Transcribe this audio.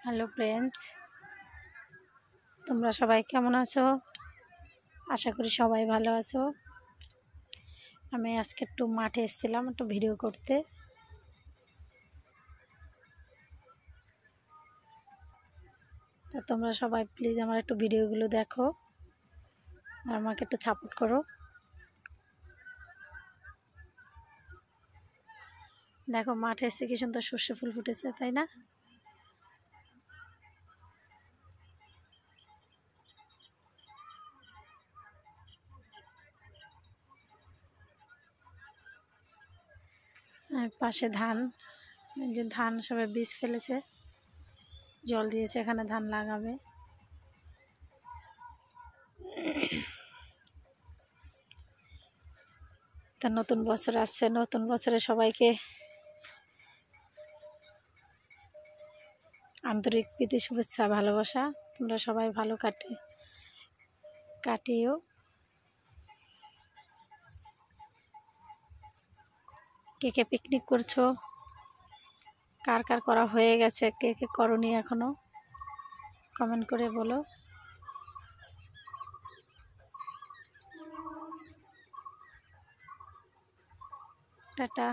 Hello friends, তোমরা সবাই কেমন আছো? আশা করি সবাই ভালো আছো। আমি আজকে একটু মাঠে এসেছিলাম একটু ভিডিও করতে। তা তোমরা সবাই প্লিজ আমার একটু ভিডিওগুলো দেখো আর আমাকে একটু সাপোর্ট করো। দেখো মাঠে এসে কি সুন্দর সর্ষে ফুল ফুটেছে, তাই না? আর পাশে ধান, যে ধান সবাই বীজ ফেলেছে, জল দিয়েছে, এখানে ধান লাগাবে। তা নতুন বছর আসছে, নতুন বছরে সবাইকে আন্তরিক প্রীতি শুভেচ্ছা ভালোবাসা। তোমরা সবাই ভালো কাটিও। কে কে পিকনিক করছো, কার কার করা হয়ে গেছে, কে কে করনি এখনো, কমেন্ট করে বলো। টাটা।